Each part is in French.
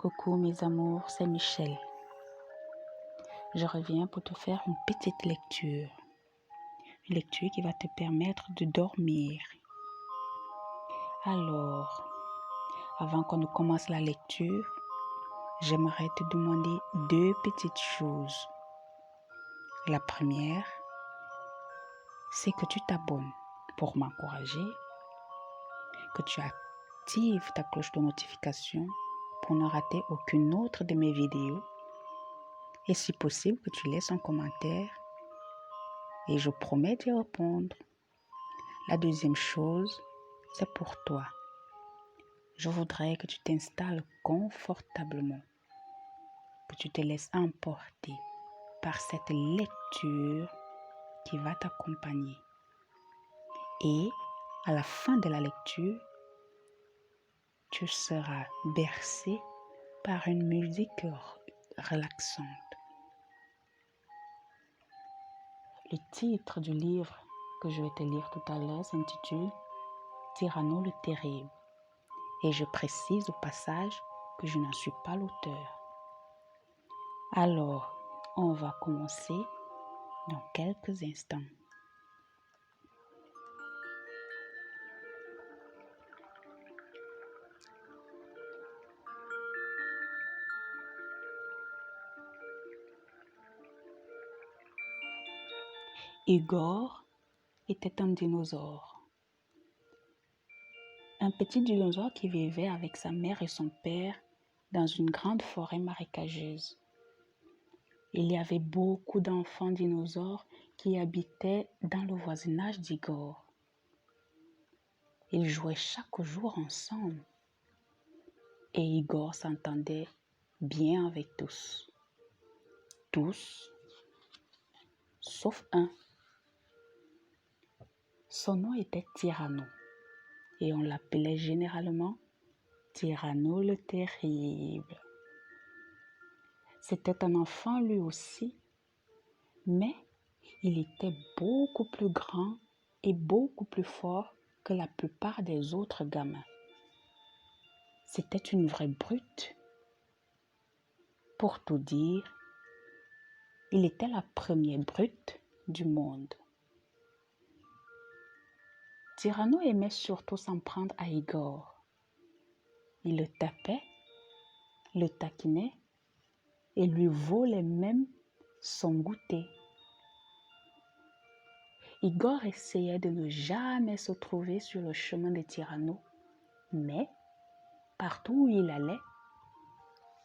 Coucou mes amours, c'est Michel. Je reviens pour te faire une petite lecture. Une lecture qui va te permettre de dormir. Alors, avant qu'on ne commence la lecture, j'aimerais te demander deux petites choses. La première, c'est que tu t'abonnes pour m'encourager, que tu actives ta cloche de notification pour ne rater aucune autre de mes vidéos. Et si possible, que tu laisses un commentaire et je promets d'y répondre. La deuxième chose, c'est pour toi. Je voudrais que tu t'installes confortablement, que tu te laisses emporter par cette lecture qui va t'accompagner. Et à la fin de la lecture, tu seras bercé par une musique relaxante. Le titre du livre que je vais te lire tout à l'heure s'intitule Cyrano le Terrible. Et je précise au passage que je n'en suis pas l'auteur. Alors, on va commencer dans quelques instants. Igor était un dinosaure. Un petit dinosaure qui vivait avec sa mère et son père dans une grande forêt marécageuse. Il y avait beaucoup d'enfants dinosaures qui habitaient dans le voisinage d'Igor. Ils jouaient chaque jour ensemble et Igor s'entendait bien avec tous. Tous, sauf un. Son nom était Cyrano et on l'appelait généralement Cyrano le Terrible. C'était un enfant lui aussi, mais il était beaucoup plus grand et beaucoup plus fort que la plupart des autres gamins. C'était une vraie brute. Pour tout dire, il était la première brute du monde. Cyrano aimait surtout s'en prendre à Igor. Il le tapait, le taquinait et lui volait même son goûter. Igor essayait de ne jamais se trouver sur le chemin de Cyrano, mais partout où il allait,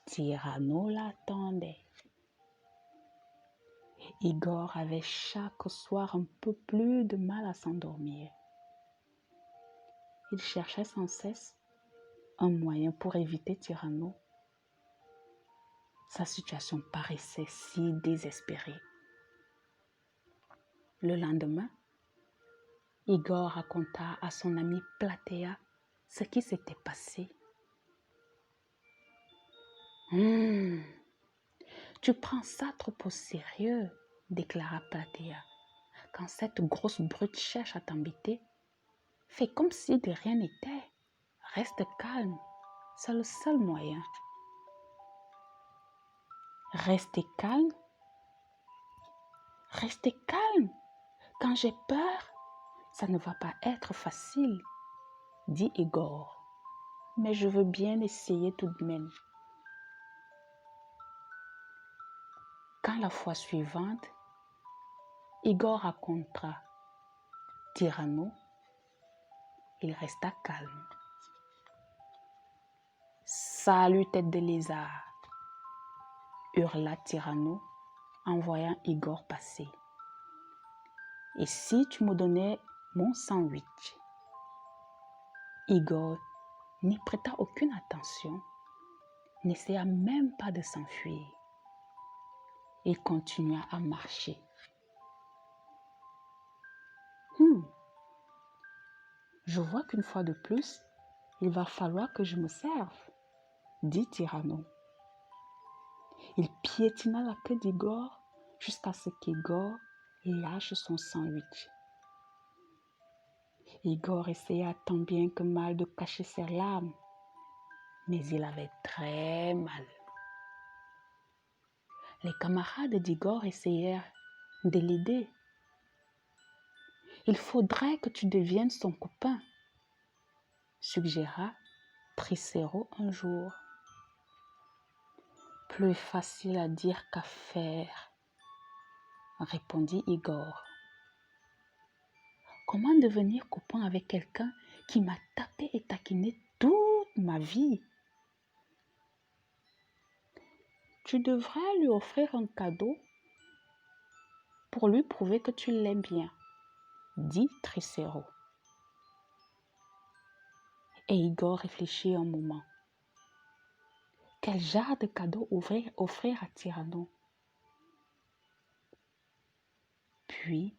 Cyrano l'attendait. Igor avait chaque soir un peu plus de mal à s'endormir. Il cherchait sans cesse un moyen pour éviter Cyrano. Sa situation paraissait si désespérée. Le lendemain, Igor raconta à son ami Platea ce qui s'était passé. Tu prends ça trop au sérieux, déclara Platea. Quand cette grosse brute cherche à t'embêter, fais comme si de rien n'était. Reste calme, c'est le seul moyen. Rester calme? Rester calme? Quand j'ai peur, ça ne va pas être facile, dit Igor. Mais je veux bien essayer tout de même. Quand la fois suivante, Igor raconta Cyrano, il resta calme. Salut tête de lézard, hurla Cyrano en voyant Igor passer. Et si tu me donnais mon sandwich? Igor n'y prêta aucune attention, n'essaya même pas de s'enfuir. Il continua à marcher. Je vois qu'une fois de plus, il va falloir que je me serve, dit Cyrano. Il piétina la queue d'Igor jusqu'à ce qu'Igor lâche son sandwich. Igor essaya tant bien que mal de cacher ses larmes. mais il avait très mal. Les camarades d'Igor essayèrent de l'aider. « Il faudrait que tu deviennes son copain », suggéra Tricéro un jour. « Plus facile à dire qu'à faire », répondit Igor. « Comment devenir copain avec quelqu'un qui m'a tapé et taquiné toute ma vie ? Tu devrais lui offrir un cadeau pour lui prouver que tu l'aimes bien, » dit Tricéro. Et Igor réfléchit un moment. Quel genre de cadeau offrir à Tyranno? Puis,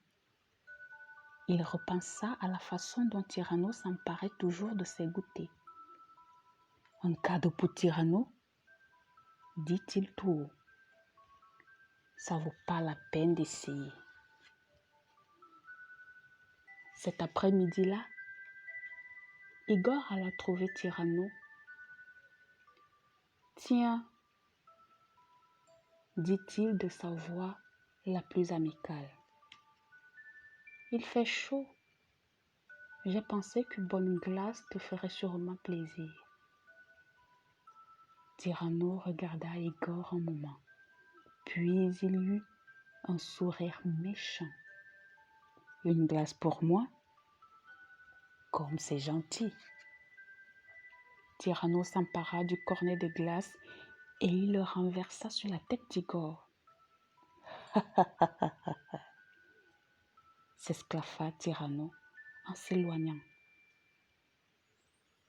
il repensa à la façon dont Tyranno s'emparait toujours de ses goûters. « Un cadeau pour Tyranno ?» dit-il tout haut. « Ça vaut pas la peine d'essayer. » Cet après-midi-là, Igor alla trouver Tyranno. « Tiens, » dit-il de sa voix la plus amicale. « Il fait chaud. J'ai pensé qu'une bonne glace te ferait sûrement plaisir. » Tyranno regarda Igor un moment, puis il eut un sourire méchant. « Une glace pour moi? Comme c'est gentil. » Tyranno s'empara du cornet de glace et il le renversa sur la tête d'Igor. « s'esclaffa Tyranno en s'éloignant.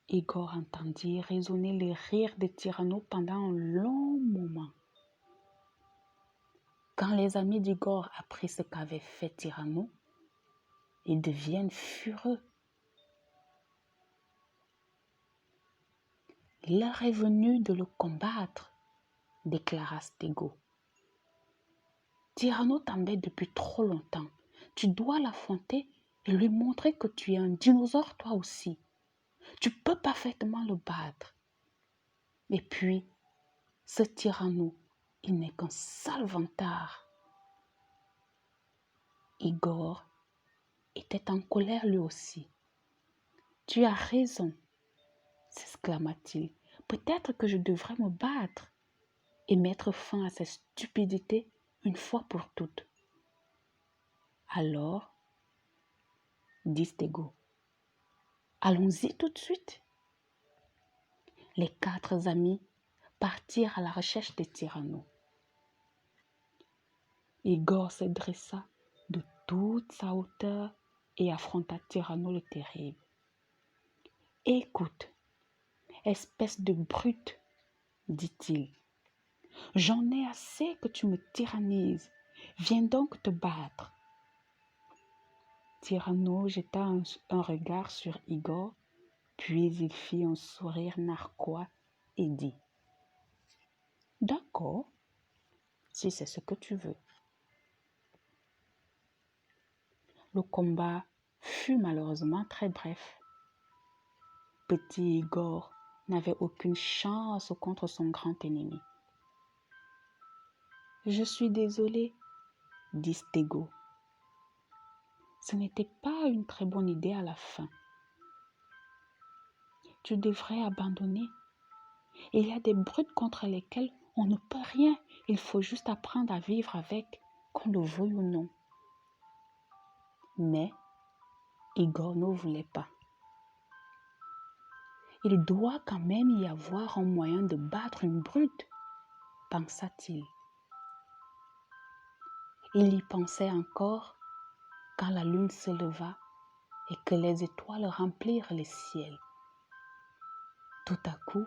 Igor entendit résonner le rire de Tyranno pendant un long moment. Quand les amis d'Igor apprirent ce qu'avait fait Tyranno, ils deviennent furieux. « L'heure est venue de le combattre, » déclara Stégo. « Tyranno t'embête depuis trop longtemps. Tu dois l'affronter et lui montrer que tu es un dinosaure toi aussi. Tu peux parfaitement le battre. Et puis, ce Tyranno, il n'est qu'un sale vantard. » Igor était en colère lui aussi. « Tu as raison, » s'exclama-t-il. « Peut-être que je devrais me battre et mettre fin à cette stupidité une fois pour toutes. » « Alors, » dit Stégo, « allons-y tout de suite. » Les 4 amis partirent à la recherche de Tyranno. Igor se dressa de toute sa hauteur et affronta Tyranno le terrible. « Écoute, espèce de brute, » dit-il, « j'en ai assez que tu me tyrannises. Viens donc te battre. » Tyranno jeta un regard sur Igor, puis il fit un sourire narquois et dit « D'accord, si c'est ce que tu veux. » Le combat fut malheureusement très bref. Petit Igor n'avait aucune chance contre son grand ennemi. « Je suis désolé, » dit Stégo. « Ce n'était pas une très bonne idée à la fin. Tu devrais abandonner. Il y a des brutes contre lesquelles on ne peut rien. Il faut juste apprendre à vivre avec, qu'on le veuille ou non. » Mais Igor ne voulait pas. « Il doit quand même y avoir un moyen de battre une brute, » pensa-t-il. Il y pensait encore quand la lune se leva et que les étoiles remplirent le ciel. Tout à coup,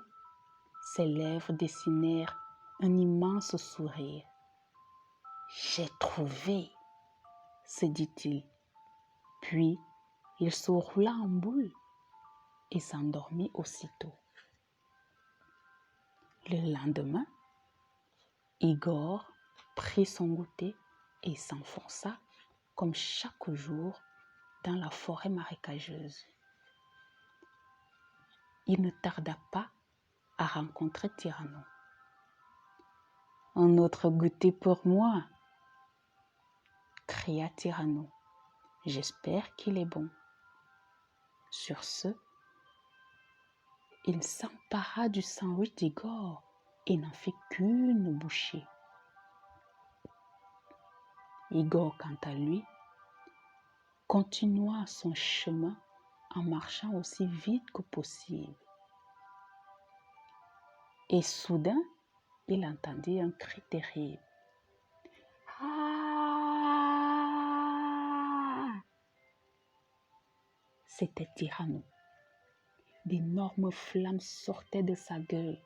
ses lèvres dessinèrent un immense sourire. « J'ai trouvé !» se dit-il. Puis, il se roula en boule et s'endormit aussitôt. Le lendemain, Igor prit son goûter et s'enfonça, comme chaque jour, dans la forêt marécageuse. Il ne tarda pas a rencontré Cyrano. Un autre goûter pour moi, cria Cyrano. J'espère qu'il est bon. Sur ce, il s'empara du sandwich d'Igor et n'en fit qu'une bouchée. Igor, quant à lui, continua son chemin en marchant aussi vite que possible. Et soudain, il entendit un cri terrible. Ah! C'était Cyrano. D'énormes flammes sortaient de sa gueule.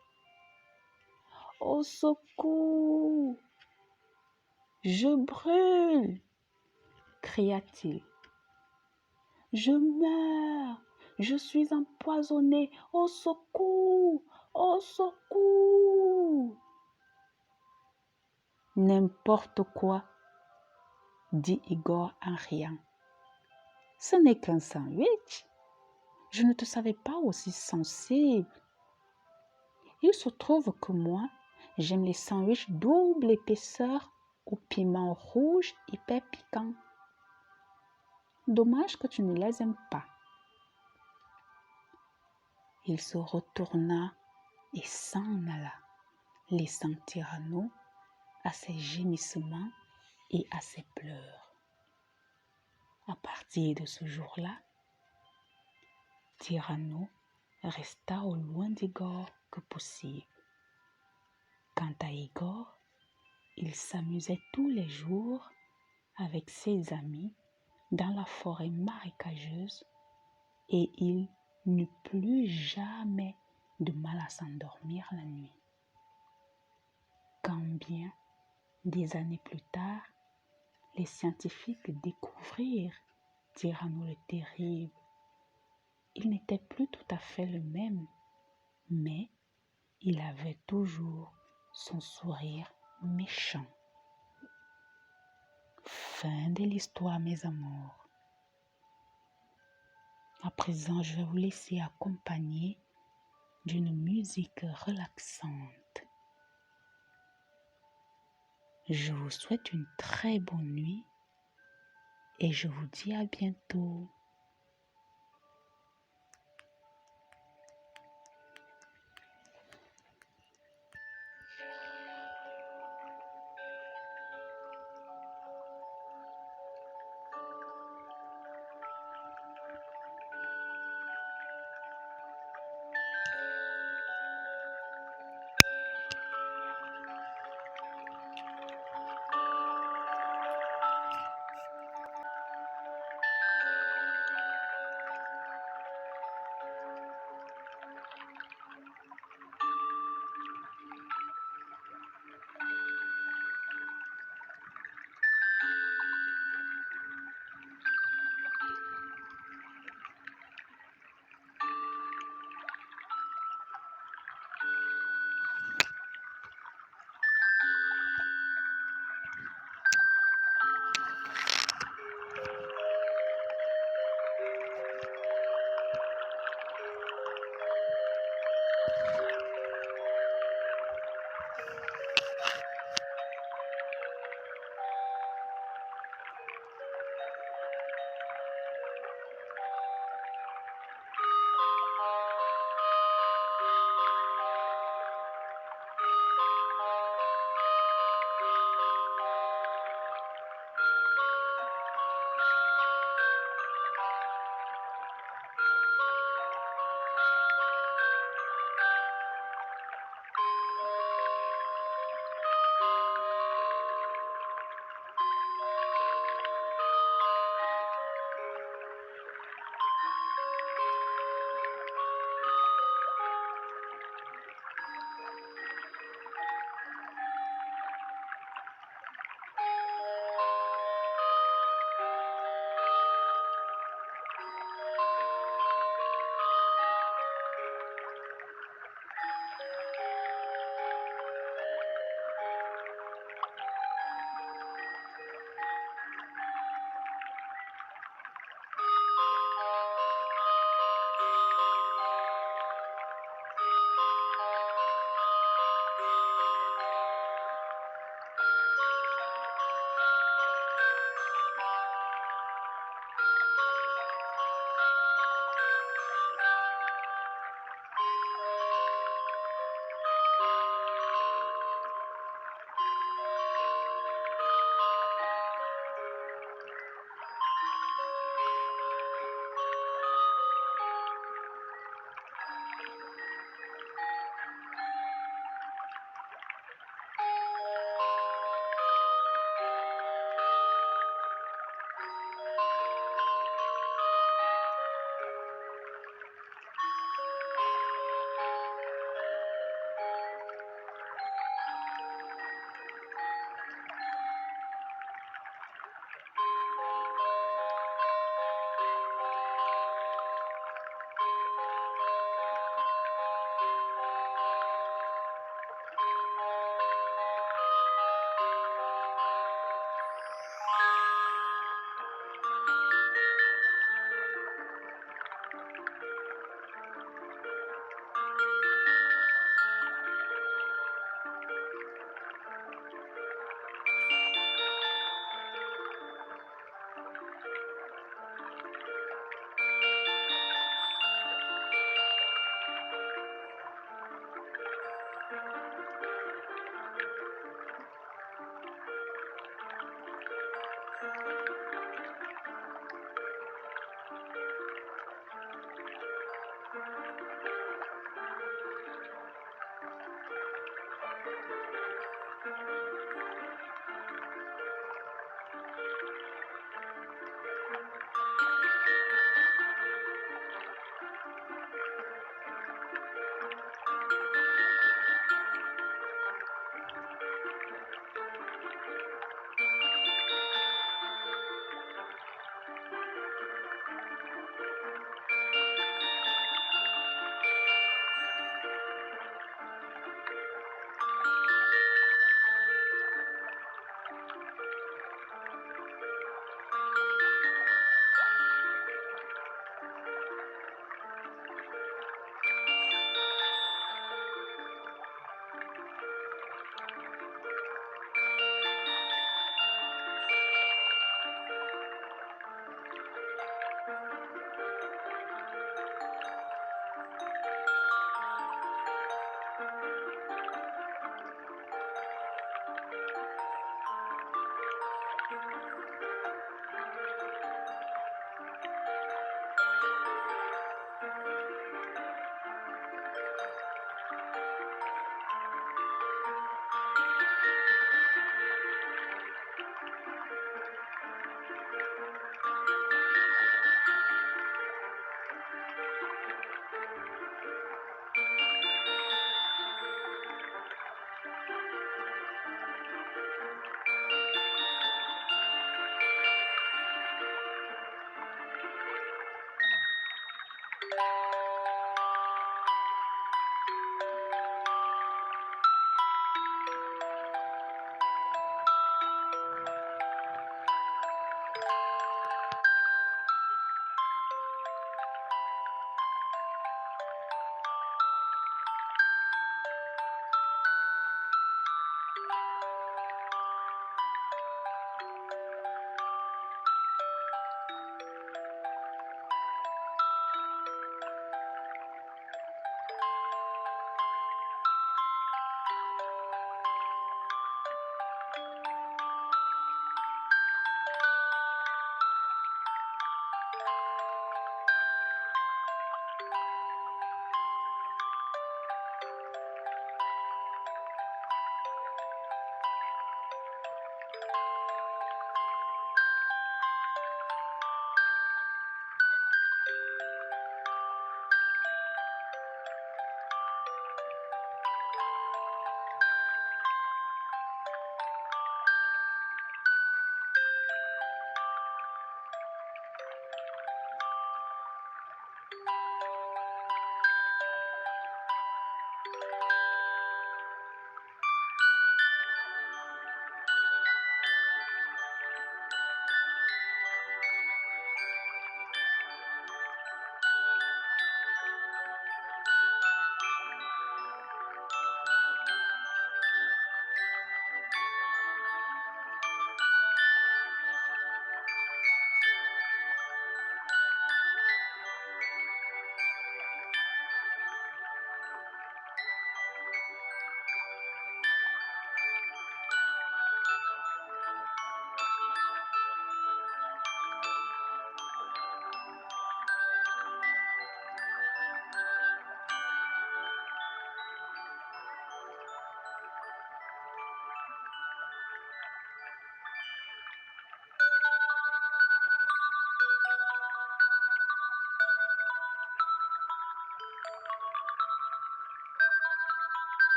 Au secours! Je brûle! Cria-t-il. Je meurs! Je suis empoisonné! Au secours! Au secours! N'importe quoi, dit Igor en riant. Ce n'est qu'un sandwich. Je ne te savais pas aussi sensible. Il se trouve que moi, j'aime les sandwichs double épaisseur au piment rouge hyper piquant. Dommage que tu ne les aimes pas. Il se retourna et s'en alla, laissant Cyrano à ses gémissements et à ses pleurs. À partir de ce jour-là, Cyrano resta au loin d'Igor que possible. Quant à Igor, il s'amusait tous les jours avec ses amis dans la forêt marécageuse et il n'eut plus jamais de mal à s'endormir la nuit. Quand bien, des années plus tard, les scientifiques découvrirent Cyrano le terrible, il n'était plus tout à fait le même, mais il avait toujours son sourire méchant. Fin de l'histoire, mes amours. À présent, je vais vous laisser accompagner d'une musique relaxante. Je vous souhaite une très bonne nuit et je vous dis à bientôt.